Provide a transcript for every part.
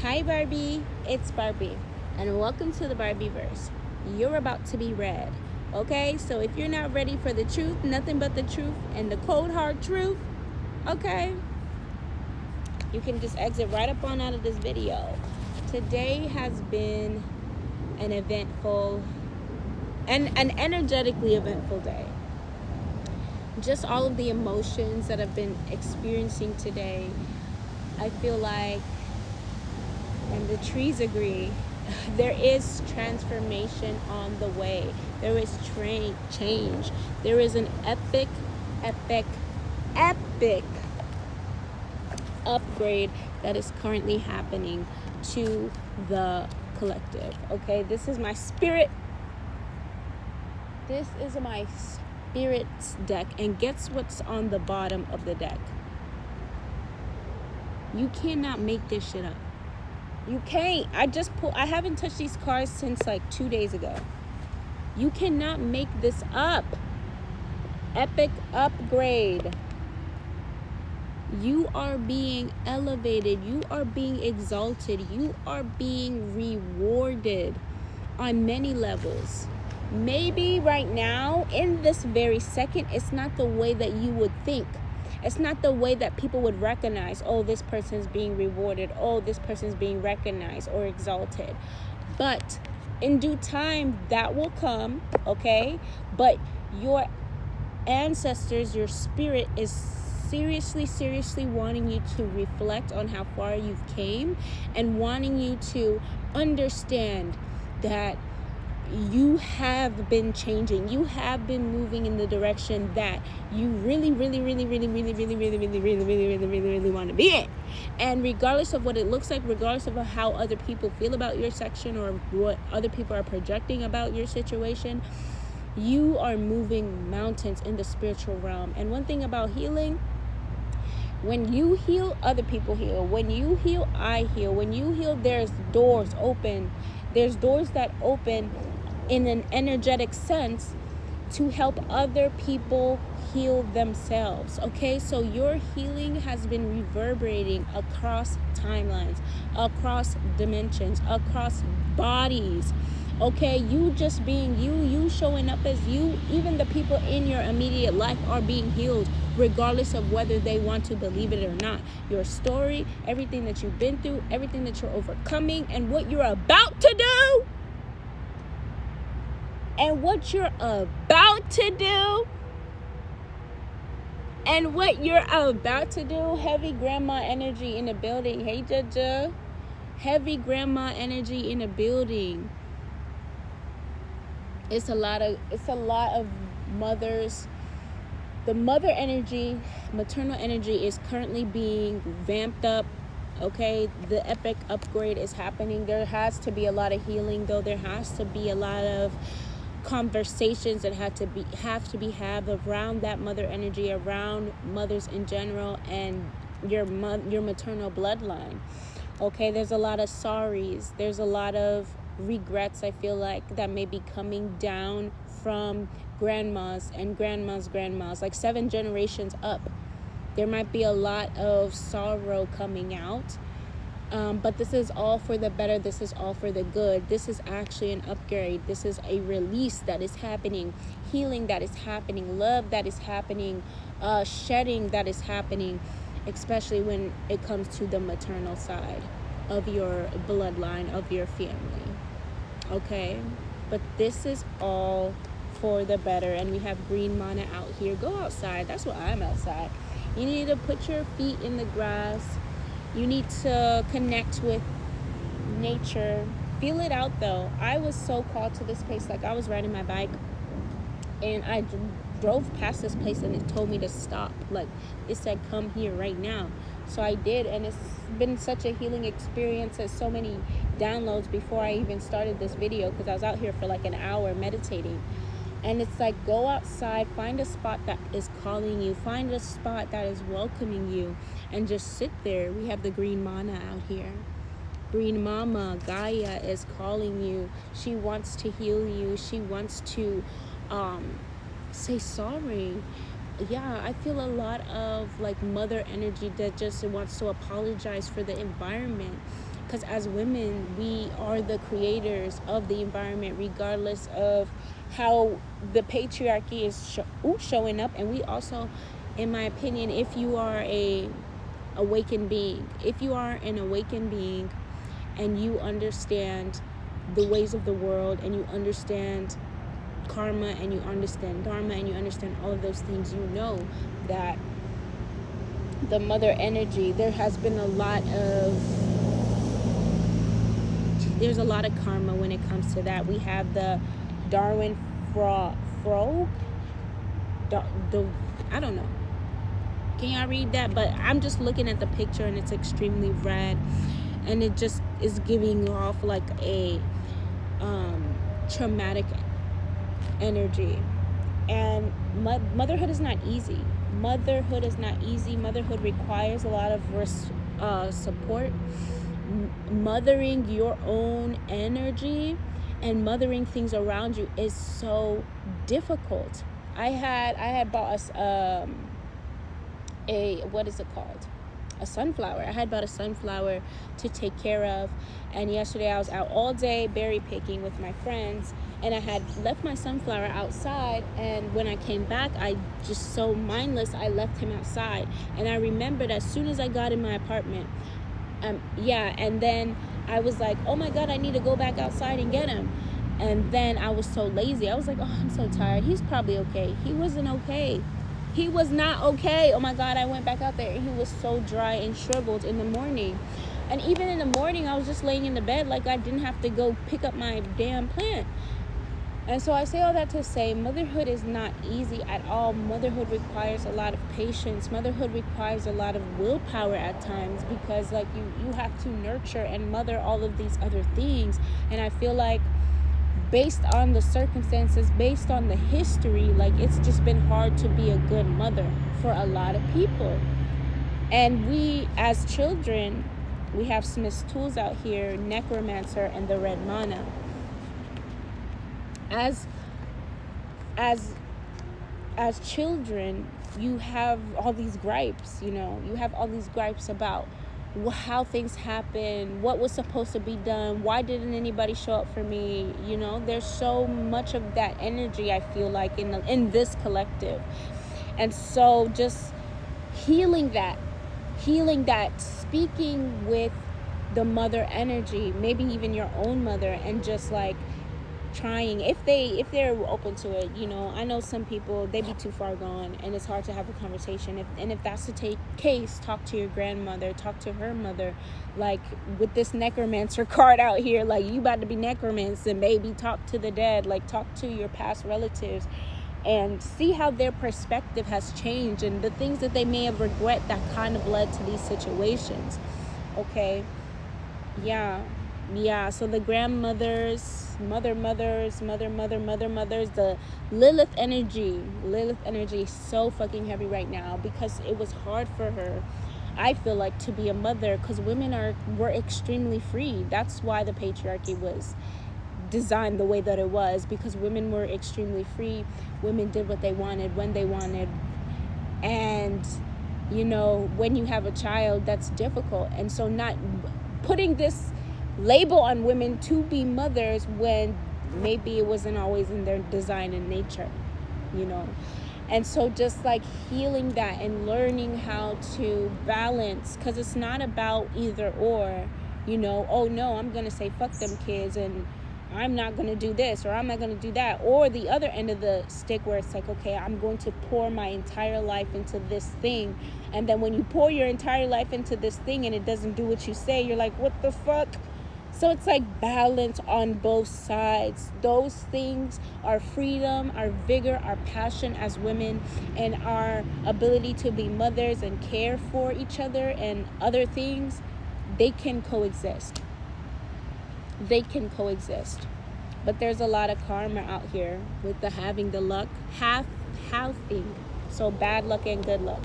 Hi Barbie, it's Barbie, and welcome to the Barbieverse. You're about to be read, okay? So if you're not ready for the truth, nothing but the truth, and the cold hard truth, okay? You can just exit right up on out of this video. Today has been an eventful and an energetically eventful day. Just all of the emotions that I've been experiencing today, I feel like, and the trees agree, there is transformation on the way. There is change. There is an epic upgrade that is currently happening to the collective. Okay, this is my spirit. This is my spirit's deck, and guess what's on the bottom of the deck? You cannot make this shit up. You can't. I haven't touched these cards since like 2 days ago. You cannot make this up. Epic upgrade. You are being elevated. You are being exalted. You are being rewarded on many levels. Maybe right now, in this very second, it's not the way that you would think. It's not the way that people would recognize, oh, this person's being rewarded, oh, this person's being recognized or exalted. But in due time, that will come, okay? But your ancestors, your spirit is seriously wanting you to reflect on how far you've came and wanting you to understand that you have been changing. You have been moving in the direction that you really want to be in. And regardless of what it looks like, regardless of how other people feel about your section or what other people are projecting about your situation, you are moving mountains in the spiritual realm. And one thing about healing, when you heal, other people heal. When you heal, I heal. When you heal, there's doors open. There's doors that open in an energetic sense to help other people heal themselves. Okay, so your healing has been reverberating across timelines, across dimensions, across bodies. Okay, you just being you showing up as you, even the people in your immediate life are being healed, regardless of whether they want to believe it or not. Your story, everything that you've been through, everything that you're overcoming, and what you're about to do. And what you're about to do. And what you're about to do. Heavy grandma energy in the building. Hey, Jaja. Heavy grandma energy in the building. It's a lot of mothers. The mother energy, maternal energy is currently being vamped up. Okay, the epic upgrade is happening. There has to be a lot of healing, though. There has to be a lot of conversations that have to be had around that mother energy, around mothers in general, and your maternal bloodline. Okay, there's a lot of sorries. There's a lot of regrets, I feel like, that may be coming down from grandmas and grandmas, like 7 generations up. There might be a lot of sorrow coming out. But this is all for the better. This is all for the good. This is actually an upgrade. This is a release that is happening, healing that is happening, love that is happening, shedding that is happening, especially when it comes to the maternal side of your bloodline, of your family. Okay? But this is all for the better. And we have green mana out here. Go outside. That's why I'm outside. You need to put your feet in the grass. You need to connect with nature. Feel it out, though. I was so called to this place. Like, I was riding my bike, and I drove past this place, and it told me to stop. Like, it said, come here right now. So I did, and it's been such a healing experience. There's so many downloads before I even started this video, because I was out here for like an hour meditating. And it's like, go outside, find a spot that is calling you, find a spot that is welcoming you, and just sit there. We have the green mana out here. Green mama, Gaia, is calling you. She wants to heal you. She wants to say sorry. Yeah, I feel a lot of like mother energy that just wants to apologize for the environment. Because as women, we are the creators of the environment, regardless of how the patriarchy is showing up. And we also, in my opinion, if you are an awakened being and you understand the ways of the world, and you understand karma, and you understand dharma, and you understand all of those things, you know that the mother energy, there's a lot of karma when it comes to that. We have the Darwin frog. I don't know. Can y'all read that? But I'm just looking at the picture, and it's extremely red, and it just is giving off like a traumatic energy. And motherhood is not easy. Motherhood requires a lot of support. Mothering your own energy and mothering things around you is so difficult. I had bought us what is it called? A sunflower. I had bought a sunflower to take care of, and yesterday I was out all day berry picking with my friends, and I had left my sunflower outside, and when I came back, I just so mindless, I left him outside. And I remembered as soon as I got in my apartment, and then I was like, oh my God, I need to go back outside and get him. And then I was so lazy. I was like, oh, I'm so tired. He's probably okay. He wasn't okay. He was not okay. Oh my God, I went back out there, and he was so dry and shriveled in the morning. And even in the morning, I was just laying in the bed like I didn't have to go pick up my damn plant. And so I say all that to say, motherhood is not easy at all. Motherhood requires a lot of patience. Motherhood requires a lot of willpower at times, because like you have to nurture and mother all of these other things. And I feel like based on the circumstances, based on the history, like it's just been hard to be a good mother for a lot of people. And we as children, we have Smith's tools out here, necromancer and the red mana. As children, you have all these gripes, you have all these gripes about how things happen, what was supposed to be done, why didn't anybody show up for me, there's so much of that energy, I feel like, in this collective. And so just healing that, speaking with the mother energy, maybe even your own mother, and just like trying, if they're open to it. I know some people, they be too far gone and it's hard to have a conversation. If that's the case, talk to your grandmother, talk to her mother. Like with this necromancer card out here, like you about to be necromancing, baby. Talk to the dead, like talk to your past relatives and see how their perspective has changed and the things that they may have regret that kind of led to these situations. Okay. Yeah, so the grandmothers, mothers, the Lilith energy is so fucking heavy right now, because it was hard for her, I feel like, to be a mother, because women were extremely free. That's why the patriarchy was designed the way that it was, because women were extremely free. Women did what they wanted when they wanted. And when you have a child, that's difficult. And so not putting this label on women to be mothers when maybe it wasn't always in their design and nature, and so just like healing that and learning how to balance, because it's not about either or, oh no, I'm gonna say fuck them kids and I'm not gonna do this or I'm not gonna do that, or the other end of the stick where it's like, okay, I'm going to pour my entire life into this thing, and then when you pour your entire life into this thing and it doesn't do what you say, you're like, what the fuck? So it's like balance on both sides. Those things, our freedom, our vigor, our passion as women, and our ability to be mothers and care for each other and other things, they can coexist. But there's a lot of karma out here with the having the luck, having. So bad luck and good luck.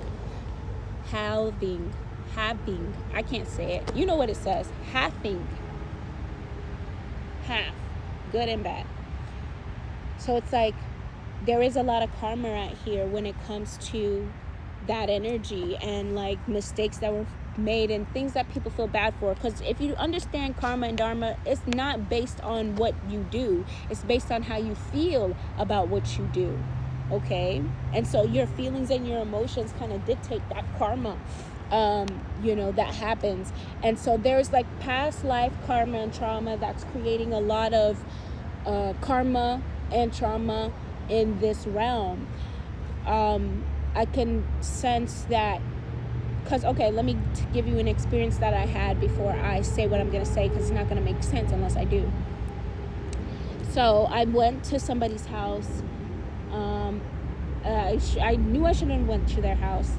Having. I can't say it. You know what it says. Having. Half, good and bad. So it's like there is a lot of karma out here when it comes to that energy and like mistakes that were made and things that people feel bad for. Because if you understand karma and dharma, it's not based on what you do, it's based on how you feel about what you do. Okay? And so your feelings and your emotions kind of dictate that karma, that happens. And so there's like past life karma and trauma that's creating a lot of karma and trauma in this realm. I can sense that, because, okay, let me give you an experience that I had before I say what I'm going to say, because it's not going to make sense unless I do. So I went to somebody's house. I knew I shouldn't have went to their house.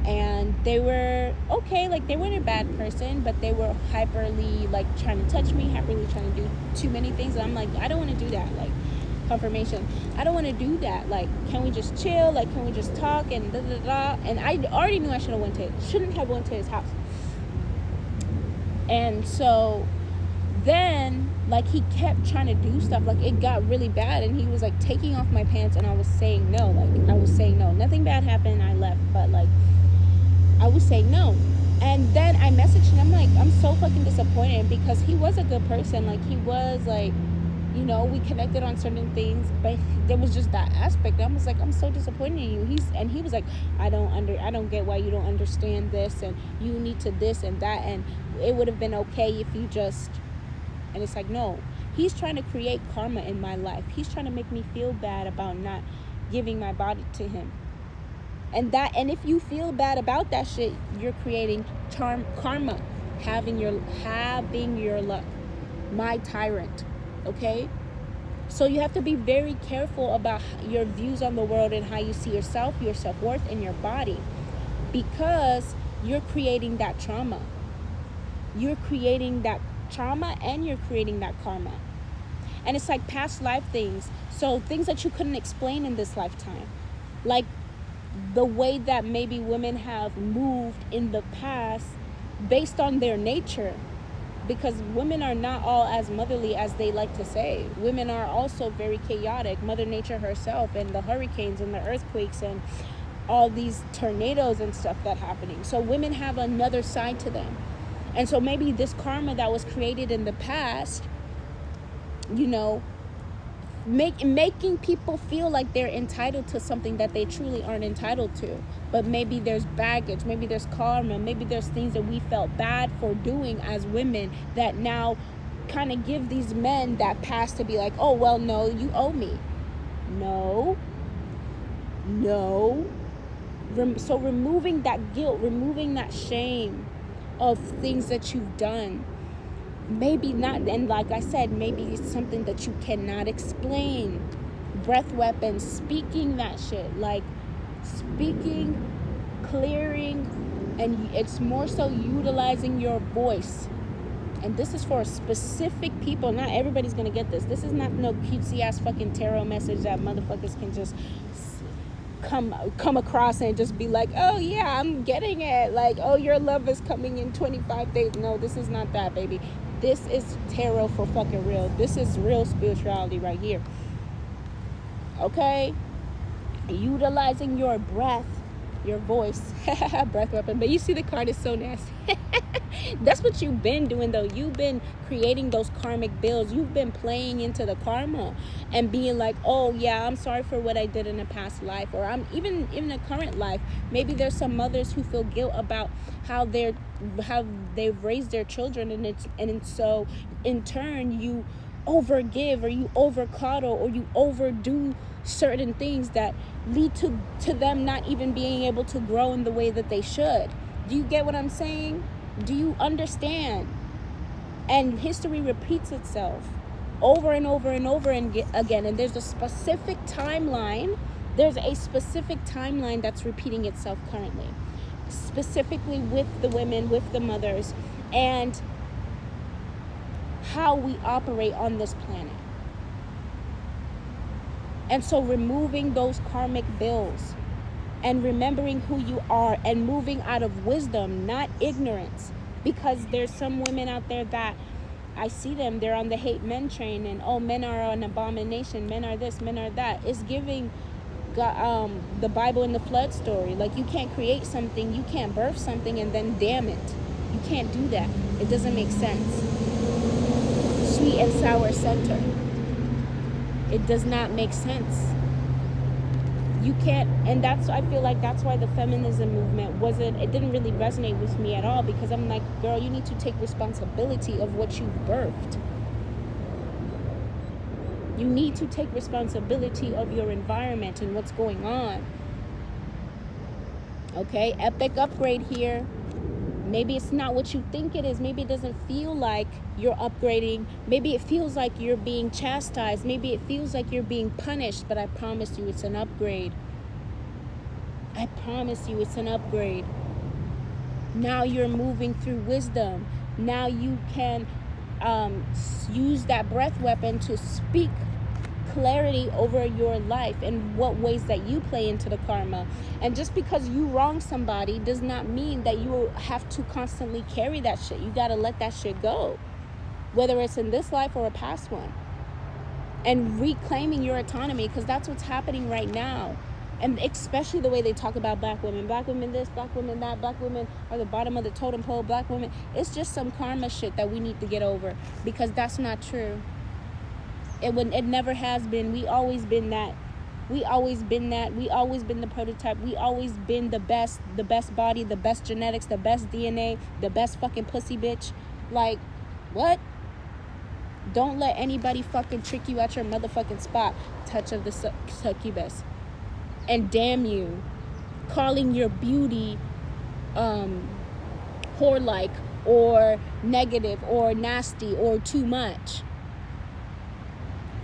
And they were okay, like they weren't a bad person, but they were hyperly like trying to touch me, hyperly trying to do too many things. And I'm like, I don't want to do that. Like, confirmation, I don't want to do that. Like, can we just chill? Like, can we just talk and da da da? And I already knew I shouldn't have went to his house. And so then, like, he kept trying to do stuff. Like, it got really bad, and he was like taking off my pants, and I was saying no. Like, I was saying no. Nothing bad happened. I left, but like, I would say no. And then I messaged him. I'm like, I'm so fucking disappointed, because he was a good person. Like, he was like, we connected on certain things, but there was just that aspect. I was like, I'm so disappointed in you. He was like, I don't get why you don't understand this, and you need to this and that, and it would have been okay if you just. And it's like, no, he's trying to create karma in my life. He's trying to make me feel bad about not giving my body to him. And if you feel bad about that shit, you're creating karma, having your luck, my tyrant. Okay? So you have to be very careful about your views on the world and how you see yourself, your self-worth, and your body, because you're creating that trauma. You're creating that trauma, and you're creating that karma. And it's like past life things. So things that you couldn't explain in this lifetime, like the way that maybe women have moved in the past based on their nature, because women are not all as motherly as they like to say. Women are also very chaotic. Mother Nature herself, and the hurricanes and the earthquakes and all these tornadoes and stuff that happening. So women have another side to them. And so maybe this karma that was created in the past, making people feel like they're entitled to something that they truly aren't entitled to. But maybe there's baggage, maybe there's karma, maybe there's things that we felt bad for doing as women that now kind of give these men that pass to be like, oh, well, no, you owe me. No. So removing that guilt, removing that shame of things that you've done, maybe not, and like I said, maybe it's something that you cannot explain. Breath weapons, speaking that shit, like speaking, clearing, and it's more so utilizing your voice. And this is for specific people. Not everybody's gonna get this. This is not no cutesy ass fucking tarot message that motherfuckers can just come across and just be like, oh yeah, I'm getting it, like, oh, your love is coming in 25 days. No, this is not that, baby. This is tarot for fucking real. This is real spirituality right here. Okay? Utilizing your breath, your voice. Breath weapon. But you see the card is so nasty. That's what you've been doing, though. You've been creating those karmic bills. You've been playing into the karma and being like, oh yeah, I'm sorry for what I did in a past life, or I'm even in a current life. Maybe there's some mothers who feel guilt about how they've raised their children, and so in turn you overgive, or you overcoddle, or you overdo certain things that lead to them not even being able to grow in the way that they should. Do you get what I'm saying? Do you understand? And history repeats itself over and over and over again. And there's a specific timeline. There's a specific timeline that's repeating itself currently, specifically with the women, with the mothers, and how we operate on this planet. And so removing those karmic bills and remembering who you are and moving out of wisdom, not ignorance. Because there's some women out there that I see them, they're on the hate men train, and oh, men are an abomination, men are this, men are that. It's giving the Bible and the flood story. Like, you can't create something, you can't birth something and then damn it. You can't do that. It doesn't make sense. Sweet and sour center. It does not make sense. You can't, and I feel like that's why the feminism movement it didn't really resonate with me at all, because I'm like, girl, you need to take responsibility of what you've birthed. You need to take responsibility of your environment and what's going on. Okay, epic upgrade here. Maybe it's not what you think it is. Maybe it doesn't feel like you're upgrading. Maybe it feels like you're being chastised. Maybe it feels like you're being punished. But I promise you, it's an upgrade. I promise you, it's an upgrade. Now you're moving through wisdom. Now you can use that breath weapon to speak clarity over your life and what ways that you play into the karma. And just because you wrong somebody does not mean that you have to constantly carry that shit. You got to let that shit go, whether it's in this life or a past one, and reclaiming your autonomy, because that's what's happening right now. And especially the way they talk about black women this, black women that, black women are the bottom of the totem pole, black women. It's just some karma shit that we need to get over, because that's not true. It never has been. We always been that. We always been that. We always been the prototype. We always been the best body, the best genetics, the best DNA, the best fucking pussy bitch. Like, what? Don't let anybody fucking trick you at your motherfucking spot. Touch of the succubus. And damn you, calling your beauty whore-like or negative or nasty or too much.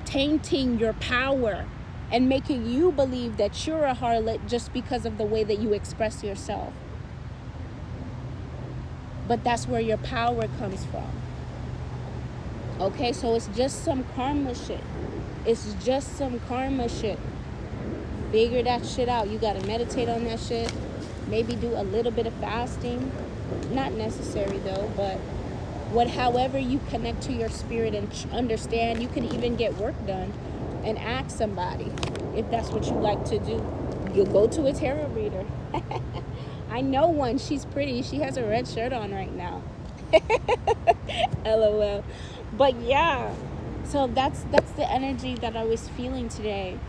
Tainting your power and making you believe that you're a harlot just because of the way that you express yourself. But that's where your power comes from. Okay, so it's just some karma shit. It's just some karma shit. Figure that shit out. You gotta meditate on that shit. Maybe do a little bit of fasting. Not necessary though, but however you connect to your spirit and understand. You can even get work done and ask somebody if that's what you like to do. You'll go to a tarot reader. I know one. She's pretty. She has a red shirt on right now. LOL. But yeah, so that's the energy that I was feeling today.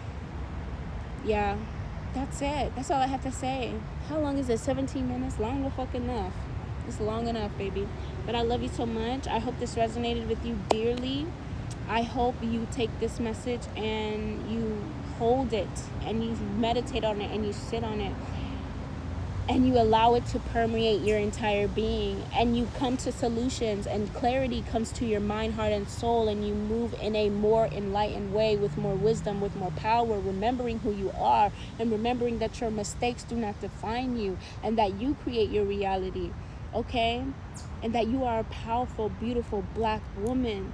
Yeah, that's it. That's all I have to say. How long is it? 17 minutes? Long the fuck enough. It's long enough, baby. But I love you so much. I hope this resonated with you dearly. I hope you take this message and you hold it and you meditate on it and you sit on it and you allow it to permeate your entire being, and you come to solutions and clarity comes to your mind, heart, and soul, and you move in a more enlightened way with more wisdom, with more power, remembering who you are and remembering that your mistakes do not define you and that you create your reality. Okay? And that you are a powerful, beautiful black woman,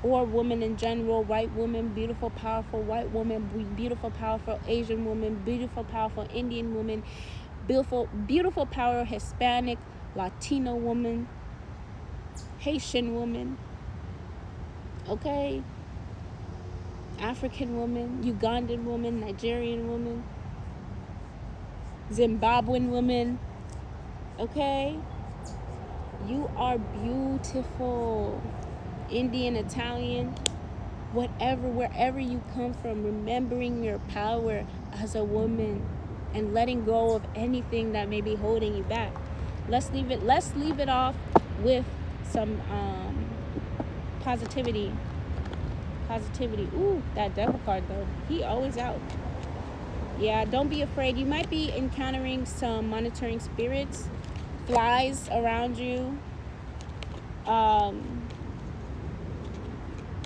or woman in general, white woman, beautiful, powerful white woman, beautiful, powerful Asian woman, beautiful, powerful Indian woman, beautiful, powerful Hispanic, Latino woman, Haitian woman, okay? African woman, Ugandan woman, Nigerian woman, Zimbabwean woman, okay? You are beautiful. Indian, Italian, whatever, wherever you come from, remembering your power as a woman and letting go of anything that may be holding you back. Let's leave it off with some positivity. Ooh, that devil card though, he always out. Yeah, don't be afraid. You might be encountering some monitoring spirits, flies around you,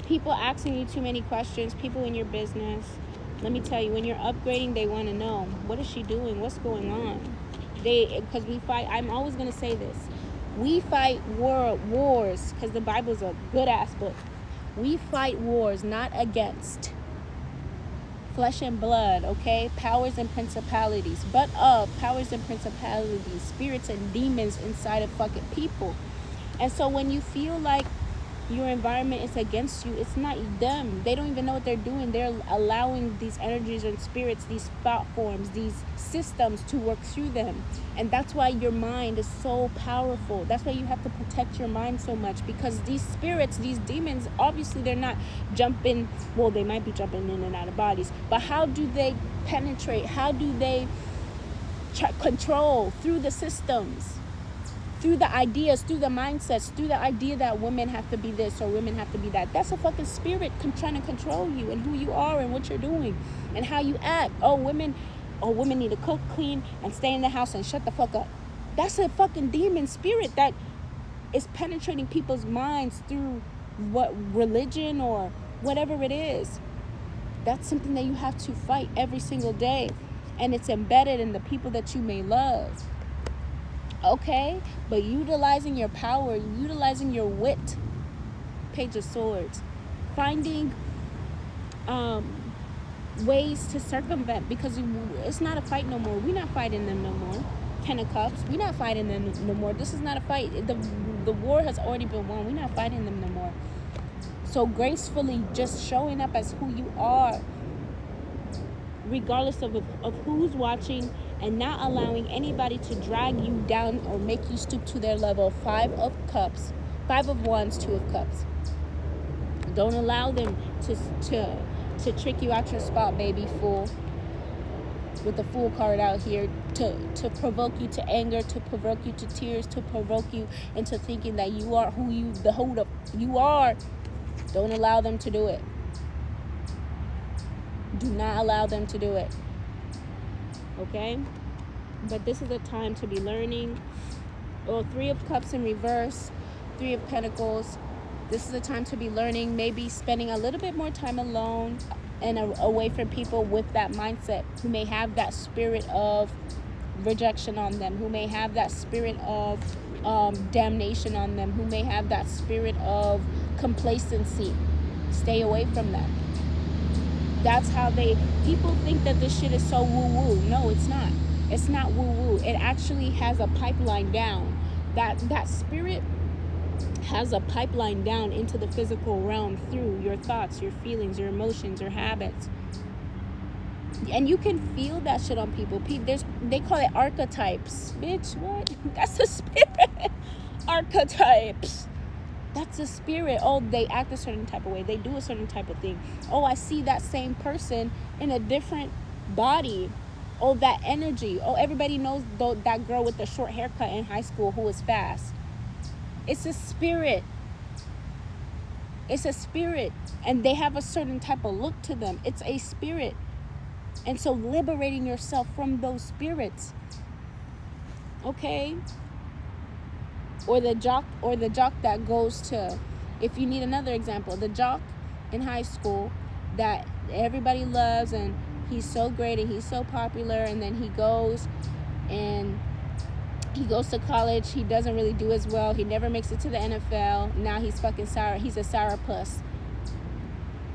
people asking you too many questions, people in your business. Let me tell you, when you're upgrading, they want to know, what is she doing? What's going on? Because we fight, I'm always going to say this. We fight wars, because the Bible's a good-ass book. We fight wars not against flesh and blood, okay? Powers and principalities, but of powers and principalities, spirits and demons inside of fucking people. And so when you feel like Your environment is against you. It's not them. They don't even know what they're doing. They're allowing these energies and spirits, these thought forms, these systems to work through them. And that's why your mind is so powerful. That's why you have to protect your mind so much, because these spirits, these demons, obviously they're not jumping. Well, they might be jumping in and out of bodies, but how do they penetrate? How do they control? Through the systems, through the ideas, through the mindsets, through the idea that women have to be this or women have to be that. That's a fucking spirit trying to control you and who you are and what you're doing and how you act. Women need to cook, clean, and stay in the house and shut the fuck up. That's a fucking demon spirit that is penetrating people's minds through what religion or whatever it is. That's something that you have to fight every single day, and it's embedded in the people that you may love. Okay, but utilizing your power, utilizing your wit, Page of Swords, finding ways to circumvent, because it's not a fight no more. We're not fighting them no more. 10 of Cups, we're not fighting them no more. This is not a fight. The war has already been won. We're not fighting them no more. So gracefully just showing up as who you are, regardless of who's watching, and not allowing anybody to drag you down or make you stoop to their level. 5 of Cups, 5 of Wands, 2 of Cups. Don't allow them to trick you out your spot, baby fool. With the Fool card out here, to provoke you to anger, to provoke you to tears, to provoke you into thinking that you are who you are. Don't allow them to do it. Do not allow them to do it. Okay? But this is a time to be learning. 3 of Cups in reverse, 3 of Pentacles. This is a time to be learning, maybe spending a little bit more time alone and away from people with that mindset, who may have that spirit of rejection on them, who may have that spirit of damnation on them, who may have that spirit of complacency. Stay away from them. That's how people think that this shit is so woo-woo. No, it's not. It's not woo-woo. It actually has a pipeline down. That spirit has a pipeline down into the physical realm through your thoughts, your feelings, your emotions, your habits. And you can feel that shit on people. They call it archetypes. Bitch, what? That's a spirit. Archetypes. That's a spirit. They act a certain type of way. They do a certain type of thing. I see that same person in a different body. That energy. Everybody knows that girl with the short haircut in high school who was fast. It's a spirit. It's a spirit. And they have a certain type of look to them. It's a spirit. And so liberating yourself from those spirits. Okay? Or the jock that goes to, if you need another example, the jock in high school that everybody loves and he's so great and he's so popular, and then he goes to college, he doesn't really do as well, he never makes it to the NFL, now he's fucking sour, he's a sourpuss,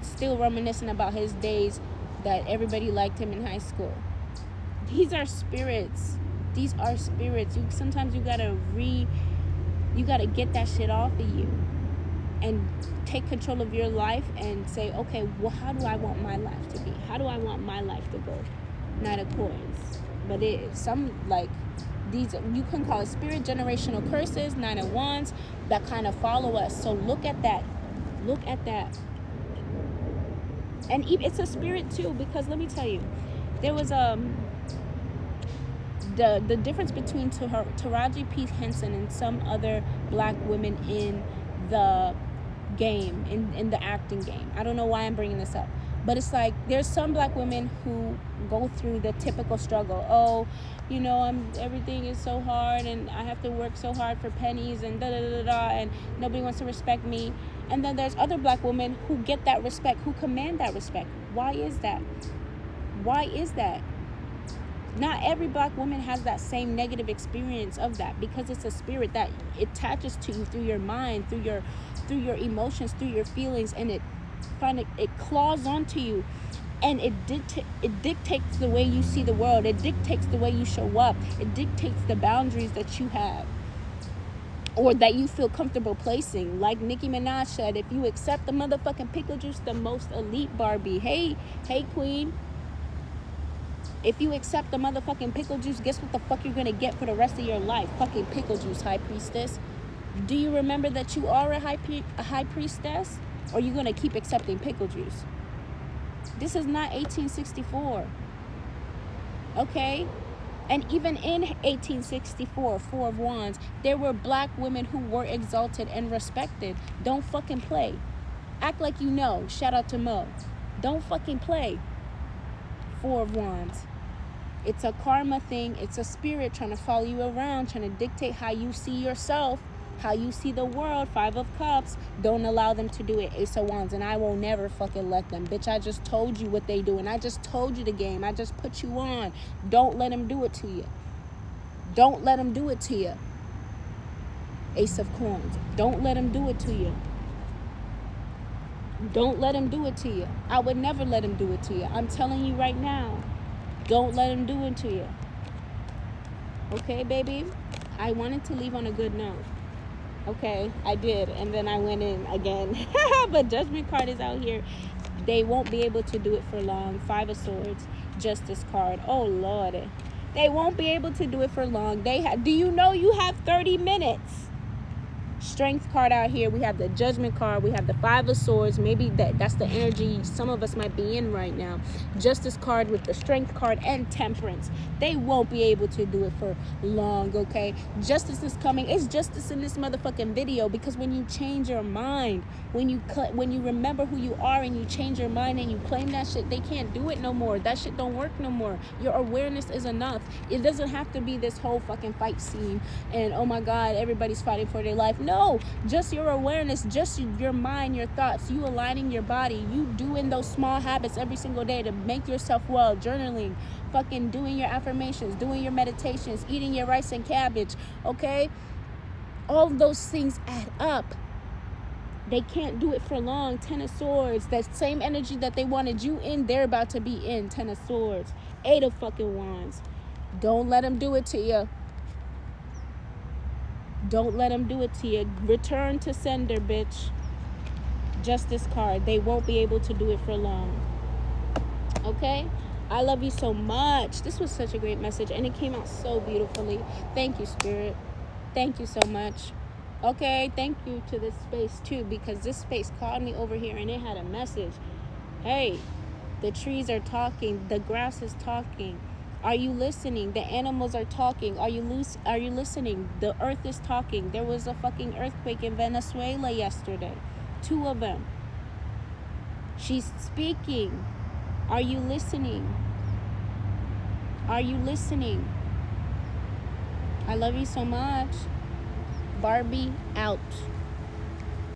still reminiscing about his days that everybody liked him in high school. These are spirits. Sometimes you gotta get that shit off of you and take control of your life and say, okay, well, how do I want my life to be? How do I want my life to go? Knight of Coins. But these, you can call it spirit generational curses, 9 of Wands, that kind of follow us. So look at that. And it's a spirit too, because let me tell you, there was the difference between Taraji P. Henson and some other black women in the game, in the acting game. I don't know why I'm bringing this up, but it's like there's some black women who go through the typical struggle. Everything is so hard and I have to work so hard for pennies and and nobody wants to respect me. And then there's other black women who get that respect, who command that respect. Why is that? Not every black woman has that same negative experience of that, because it's a spirit that attaches to you through your mind, through your emotions, through your feelings, and it claws onto you, and it dictates the way you see the world. It dictates the way you show up. It dictates the boundaries that you have. or that you feel comfortable placing. Like Nicki Minaj said, if you accept the motherfucking pickle juice, the most elite Barbie. Hey queen. If you accept the motherfucking pickle juice, guess what the fuck you're gonna get for the rest of your life? Fucking pickle juice, high priestess. Do you remember that you are a high priestess? Or are you gonna keep accepting pickle juice? This is not 1864. Okay? And even in 1864, Four of Wands, there were black women who were exalted and respected. Don't fucking play. Act like you know. Shout out to Mo. Don't fucking play. Four of Wands. It's a karma thing. It's a spirit trying to follow you around, trying to dictate how you see yourself, how you see the world. Five of Cups. Don't allow them to do it. Ace of Wands. And I will never fucking let them. Bitch, I just told you what they do. And I just told you the game. I just put you on. Don't let them do it to you. Don't let them do it to you. Ace of Coins. Don't let them do it to you. Don't let him do it to you. I would never let him do it to you. I'm telling you right now. Don't let him do it to you. Okay, baby? I wanted to leave on a good note. Okay, I did. And then I went in again. But Judgment card is out here. They won't be able to do it for long. Five of Swords. Justice card. Oh, Lord. They won't be able to do it for long. Do you know you have 30 minutes? Strength card out here. We have the Judgment card. We have the Five of Swords. Maybe that's the energy some of us might be in right now. Justice card with the Strength card and Temperance. They won't be able to do it for long, okay? Justice is coming. It's justice in this motherfucking video, because when you change your mind, when you remember who you are and you change your mind and you claim that shit, they can't do it no more. That shit don't work no more. Your awareness is enough. It doesn't have to be this whole fucking fight scene and oh my God, everybody's fighting for their life. No, just your awareness, just your mind, your thoughts, you aligning your body, you doing those small habits every single day to make yourself well, journaling, fucking doing your affirmations, doing your meditations, eating your rice and cabbage, okay? All of those things add up. They can't do it for long. Ten of Swords, that same energy that they wanted you in, they're about to be in. Ten of Swords, Eight of fucking Wands. Don't let them do it to you. Don't let them do it to you. Return to sender, bitch. Justice card. They won't be able to do it for long. Okay? I love you so much. This was such a great message, and it came out so beautifully. Thank you, Spirit. Thank you so much. Okay? Thank you to this space, too, because this space called me over here, and it had a message. Hey, the trees are talking. The grass is talking. Are you listening? The animals are talking. Are you listening? The earth is talking. There was a fucking earthquake in Venezuela yesterday. 2 of them. She's speaking. Are you listening? Are you listening? I love you so much. Barbie out.